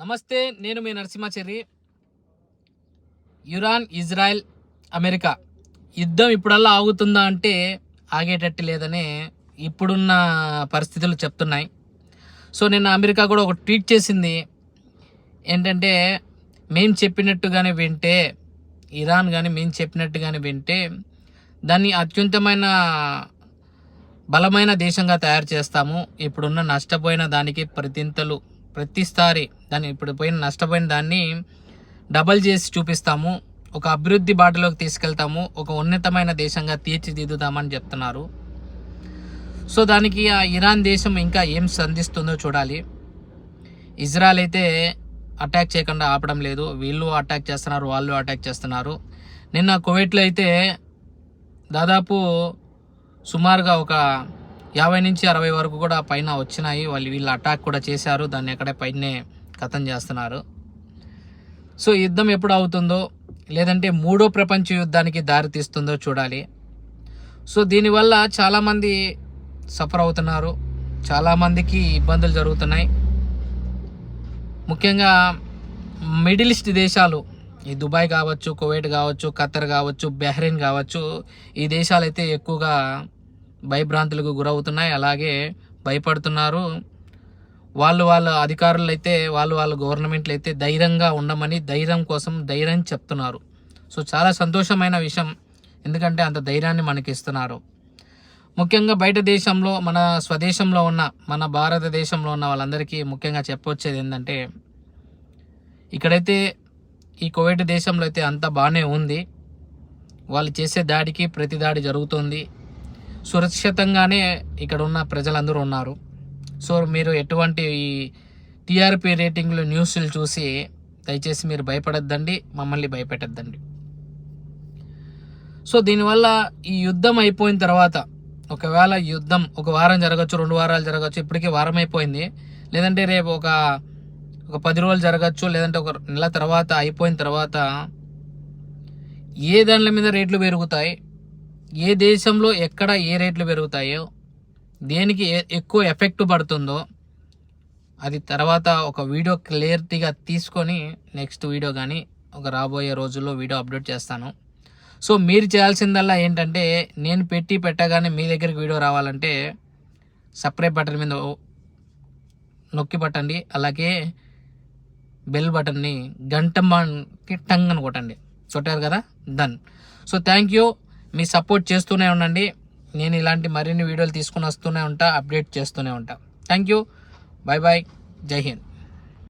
నమస్తే, నేను మీ Narasimhachari. Iran, Israel, America యుద్ధం ఇప్పుడల్లా ఆగుతుందా అంటే ఆగేటట్టు లేదని ఇప్పుడున్న పరిస్థితులు చెప్తున్నాయి. సో నిన్న అమెరికా కూడా ఒక ట్వీట్ చేసింది. ఏంటంటే, మేము చెప్పినట్టుగానే వింటే, ఇరాన్ కానీ మేము చెప్పినట్టుగానే వింటే దాన్ని అత్యున్నతమైన బలమైన దేశంగా తయారు చేస్తాము. ఇప్పుడున్న నష్టపోయిన దానికి ప్రతిసారి దాన్ని ఇప్పుడు పోయిన నష్టపోయిన దాన్ని డబల్ చేసి చూపిస్తాము. ఒక అభివృద్ధి బాటలోకి తీసుకెళ్తాము. ఒక ఉన్నతమైన దేశంగా తీర్చిదిద్దుతామని చెప్తున్నారు. సో దానికి ఆ ఇరాన్ దేశం ఇంకా ఏం సంధిస్తుందో చూడాలి. ఇజ్రాయెల్ అయితే అటాక్ చేయకుండా ఆపడం లేదు. వీళ్ళు అటాక్ చేస్తున్నారు, వాళ్ళు అటాక్ చేస్తున్నారు. నిన్న కువైట్లో అయితే దాదాపు సుమారుగా ఒక 50 నుంచి 60 వరకు కూడా పైన వచ్చినాయి. వీళ్ళు అటాక్ కూడా చేశారు. దాన్ని ఎక్కడే పైనే ఖతం చేస్తున్నారు. సో యుద్ధం ఎప్పుడు అవుతుందో, లేదంటే మూడో ప్రపంచ యుద్ధానికి దారి తీస్తుందో చూడాలి. సో దీనివల్ల చాలామంది సఫర్ అవుతున్నారు, చాలామందికి ఇబ్బందులు జరుగుతున్నాయి. ముఖ్యంగా మిడిల్ ఈస్ట్ దేశాలు, ఈ దుబాయ్ కావచ్చు, కువైట్ కావచ్చు, ఖత్తర్ కావచ్చు, బహ్రెయిన్ కావచ్చు, ఈ దేశాలు అయితే ఎక్కువగా భయభ్రాంతులకు గురవుతున్నాయి. అలాగే భయపడుతున్నారు. వాళ్ళ అధికారులు అయితే వాళ్ళ గవర్నమెంట్లు అయితే ధైర్యంగా ఉండమని, ధైర్యం కోసం ధైర్యం చెప్తున్నారు. సో చాలా సంతోషమైన విషయం, ఎందుకంటే అంత ధైర్యాన్ని మనకి ఇస్తున్నారు. ముఖ్యంగా బయట దేశంలో, మన స్వదేశంలో ఉన్న, మన భారతదేశంలో ఉన్న వాళ్ళందరికీ ముఖ్యంగా చెప్పొచ్చేది ఏంటంటే, ఇక్కడైతే ఈ కువైట్ దేశంలో అయితే అంతా బాగానే ఉంది. వాళ్ళు చేసే దాడికి ప్రతి దాడి జరుగుతుంది. సురక్షితంగానే ఇక్కడ ఉన్న ప్రజలందరూ ఉన్నారు. సో మీరు ఎటువంటి టీఆర్పీ రేటింగ్లు, న్యూస్లు చూసి దయచేసి మీరు భయపడద్దండి, మమ్మల్ని భయపెట్టద్దండి. సో దీనివల్ల ఈ యుద్ధం అయిపోయిన తర్వాత, ఒకవేళ యుద్ధం ఒక వారం జరగచ్చు, 2 వారాలు జరగచ్చు, ఇప్పటికీ వారం అయిపోయింది. లేదంటే రేపు ఒక 10 రోజులు జరగచ్చు, లేదంటే ఒక నెల తర్వాత అయిపోయిన తర్వాత ఏ దానిల మీద రేట్లు పెరుగుతాయి, ఏ దేశంలో ఎక్కడ ఏ రేట్లు పెరుగుతాయో, దేనికి ఎక్కువ ఎఫెక్ట్ పడుతుందో, అది తర్వాత ఒక వీడియో క్లియర్టీగా తీసుకొని నెక్స్ట్ వీడియో కానీ ఒక రాబోయే రోజుల్లో వీడియో అప్లోడ్ చేస్తాను. సో మీరు చేయాల్సిందల్లా ఏంటంటే, నేను పెట్టగానే మీ దగ్గరికి వీడియో రావాలంటే సబ్స్క్రైబ్ బటన్ మీద నొక్కి పట్టండి. అలాగే బెల్ బటన్ని గంటకి టంగ్ అని కొట్టారు కదా, done. So thank you. Me support చేస్తూనే ఉండండి. నేను ఇలాంటి మరిన్ని వీడియోలు తీసుకుని వస్తూనే ఉంటా, అప్డేట్ చేస్తూనే ఉంటా. Thank you. Bye bye. జై హింద్.